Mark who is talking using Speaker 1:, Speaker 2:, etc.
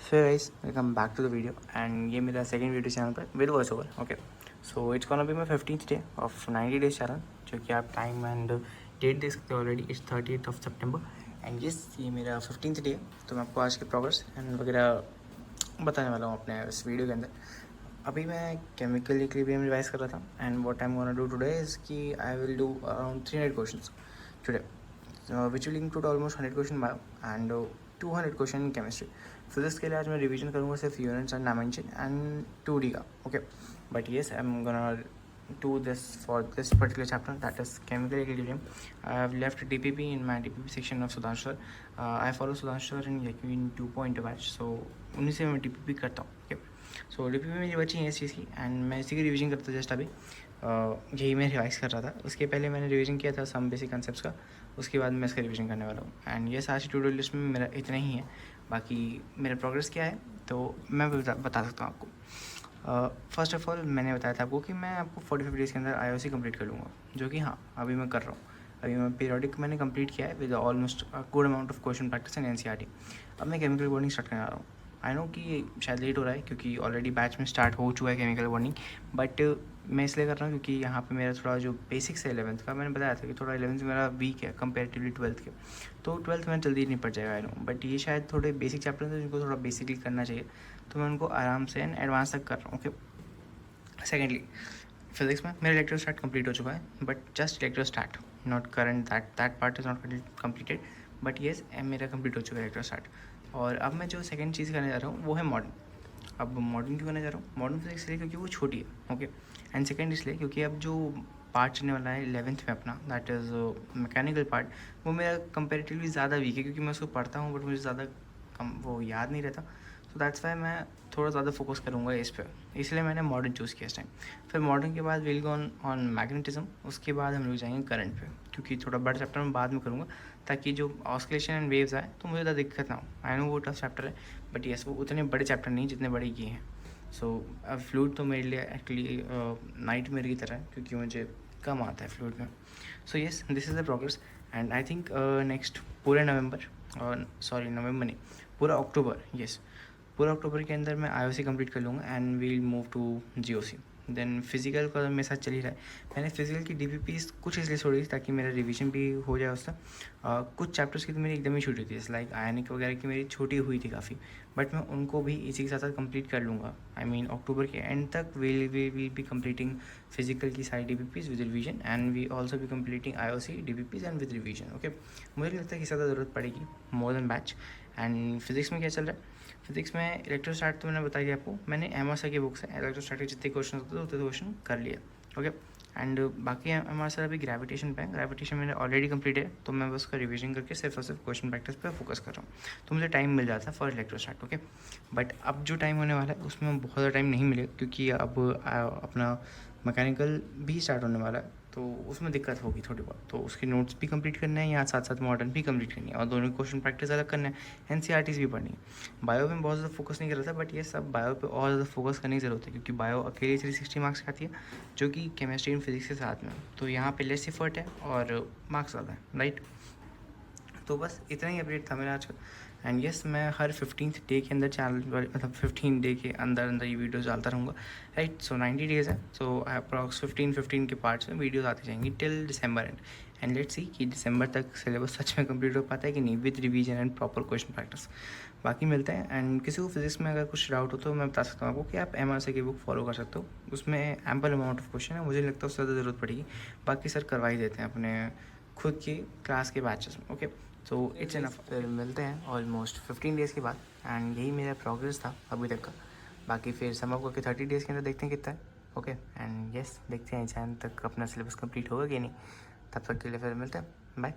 Speaker 1: So guys welcome back to the video and ये मेरा second video channel पर with voice over. Okay, so it's gonna be my 15th day of 90 days channel, जो कि आप time and date देख सकते हो. Already it's 30th of सितंबर एंड यस ये मेरा 15th डे. तो मैं आपको आज के प्रोग्रेस एंड वगैरह बताने वाला हूँ अपने इस वीडियो के अंदर. अभी मैं केमिकल इक्विलिब्रियम रिवाइज कर रहा था and what I am gonna do today is कि I will do around 300 questions today, which will include almost 100 question bio and 200 question in chemistry. Physics के लिए आज मैं रिवीजन करूँगा सिर्फ units and dimension and 2D का. Okay, but yes I am gonna do this for this particular chapter, that is chemical equilibrium. I have left DPP in my DPP section of Sudhanshu sir. I follow Sudhanshu sir in 2.0 batch, so उन्हीं से मैं DPP करता हूँ. Okay, सो DPP मेरी बची है इस चीज़ की एंड मैं इसी की रिवीजन करता जस्ट अभी. यही मैं रिवाइज कर रहा था. उसके पहले मैंने रिवीजन किया था सम बेसिक कंसेप्ट्स का, उसके बाद मैं इसका रिवीजन करने वाला हूँ. एंड ये आज टू डू लिस्ट में मेरा इतना ही है. बाकी मेरा प्रोग्रेस क्या है तो मैं बता सकता हूँ आपको. फर्स्ट ऑफ ऑल मैंने बताया था आपको कि मैं आपको 45 डेज़ के अंदर IOC कंप्लीट कर लूँगा, जो कि हाँ अभी मैं कर रहा हूँ. अभी मैं पीरियोडिक मैंने कंप्लीट किया है with almost good amount of question practice and NCERT. अब मैं केमिकल बॉन्डिंग स्टार्ट करने आ रहा हूँ. आई नो कि शायद लेट हो रहा है क्योंकि ऑलरेडी बैच में स्टार्ट हो चुका है केमिकल बॉन्डिंग, बट मैं इसलिए कर रहा हूँ क्योंकि यहाँ पे मेरा थोड़ा जो बेसिक्स है 11th का, मैंने बताया था कि थोड़ा 11th मेरा वीक है कंपेरेटिवली 12th के. तो 12th में जल्दी निपट जाएगा आई नो, बट ये शायद थोड़े बेसिक चैप्टर्स हैं जिनको थोड़ा बेसिकली करना चाहिए, तो मैं उनको आराम से एंड एडवांस तक कर रहा हूँ. ओके, सेकेंडली फिजिक्स में मेरा इलेक्ट्रो स्टार्ट कंप्लीट हो चुका है, but just electro start, not current. That part is not completed, but yes मेरा कंप्लीट हो चुका है इलेक्ट्रो स्टार्ट. और अब मैं जो सेकंड चीज़ करने जा रहा हूँ वो है मॉडर्न. अब मॉडर्न क्यों करने जा रहा हूँ? मॉडर्न फिजिक्स इसलिए क्योंकि वो छोटी है. ओके, एंड सेकंड इसलिए क्योंकि अब जो पार्ट चलने वाला है 11th में अपना, दैट इज़ मैकेनिकल पार्ट, वो मेरा कंपेरेटिवली ज़्यादा वीक है क्योंकि मैं उसको पढ़ता हूँ बट मुझे ज़्यादा कम वो याद नहीं रहता. सो दैट्स वाई मैं थोड़ा ज़्यादा फोकस करूँगा इस पर, इसलिए मैंने मॉडर्न चूज़ किया इस टाइम. फिर मॉडर्न के बाद विल गो ऑन मैग्नेटिज्म. उसके बाद हम लोग जाएंगे करंट पे, क्योंकि थोड़ा बड़ा चैप्टर मैं बाद में करूँगा ताकि जो ऑस्किलेशन एंड वेव्स आए तो मुझे ज़्यादा दिक्कत ना हो. आई नो वो टफ चैप्टर है, बट येस वो उतने बड़े चैप्टर नहीं जितने बड़े ये हैं. सो अब फ्लूइड तो मेरे लिए एक्चुअली नाइट मेरे की तरह है क्योंकि मुझे कम आता है फ्लूइड में. So yes this is the progress and I think next पूरे नवंबर, सॉरी नवंबर नहीं, पूरा अक्टूबर, येस पूरा अक्टूबर के अंदर मैं IOC कंप्लीट कर लूँगा and will move to GOC. Then physical का मेरे साथ चल ही रहा है. मैंने फिजिकल की DPP कुछ इसलिए छोड़ी ताकि मेरा रिवीजन भी हो जाए उसका. कुछ चैप्टर्स की तो मेरी एकदम ही छूटी थी, लाइक आयनिक वगैरह की मेरी छोटी हुई थी काफ़ी, बट मैं उनको भी इसी के साथ साथ कंप्लीट कर लूँगा. आई मीन अक्टूबर के एंड तक विल बी कंप्लीटिंग फिजिकल की सारी DPPs with revision and we also be completing IOC DPPs and with revision. Okay, मुझे नहीं लगता कि ज़्यादा ज़रूरत पड़ेगी more than batch. And physics में क्या चल रहा है? फिजिक्स में इलेक्ट्रो स्टार्ट तो मैंने बताया आपको, मैंने MRSA की बुक से इलेक्ट्रो स्टार्ट के जितने क्वेश्चन होते थे उतने क्वेश्चन कर लिए. ओके, एंड बाकी MRSA अभी ग्रेविटेशन पे है. ग्रेविटेशन मैंने ऑलरेडी कंप्लीट है, तो मैं बस उसका रिवीजन करके सिर्फ और सिर्फ क्वेश्चन प्रैक्टिस पे फोकस कर रहा हूँ, तो मुझे टाइम मिल जाता है for electro start. Okay, but अब जो टाइम होने वाला है उसमें बहुत ज़्यादा टाइम नहीं मिलेगा क्योंकि अब अपना मैकेनिकल भी स्टार्ट होने वाला है, तो उसमें दिक्कत होगी थोड़ी बहुत. तो उसके नोट्स भी कंप्लीट करने हैं, यहाँ साथ साथ मॉडर्न भी कंप्लीट करनी है और दोनों क्वेश्चन प्रैक्टिस अलग करना है. NCERTs भी पढ़नी है. बायो में बहुत ज़्यादा फोकस नहीं कर रहा था, बट ये सब बायो पे और ज़्यादा फोकस करने की ज़रूरत है क्योंकि बायो अकेले 360 मार्क्स आती है, जो कि केमिस्ट्री एंड फिजिक्स के साथ में, तो यहाँ पे लेस एफर्ट है और मार्क्स ज़्यादा है, राइट. तो बस इतना ही अपडेट था मेरा आज का. एंड येस मैं हर 15th डे के अंदर चैनल, मतलब 15 डे के अंदर अंदर ये वीडियोज़ डालता रहूँगा, राइट. सो 90 डेज़ है, सो अप्रॉक्स 15 के पार्ट्स में वीडियोज़ आती जाएंगी till December and let's see कि दिसंबर तक सिलेबस सच में कंप्लीट हो पाता है कि नहीं with revision and proper question practice. बाकी मिलते हैं. एंड किसी को फिजिक्स में अगर कुछ डाउट हो तो मैं बता सकता हूँ आपको कि आप MRSA की बुक फॉलो कर सकते हो, उसमें एम्पल अमाउंट ऑफ क्वेश्चन है. मुझे नहीं लगता उससे ज़्यादा ज़रूरत पड़ेगी, बाकी सर करवा ही देते हैं अपने खुद की क्लास के बैचेस में. Okay, so it's enough. फिर मिलते हैं ऑलमोस्ट 15 डेज़ के बाद एंड यही मेरा प्रोग्रेस था अभी तक का. बाकी फिर सम अप करके 30 डेज़ के अंदर देखते हैं कितना है. ओके, एंड यस देखते हैं चांद तक अपना सिलेबस कंप्लीट होगा कि नहीं. तब तक के लिए फिर मिलते हैं, बाय.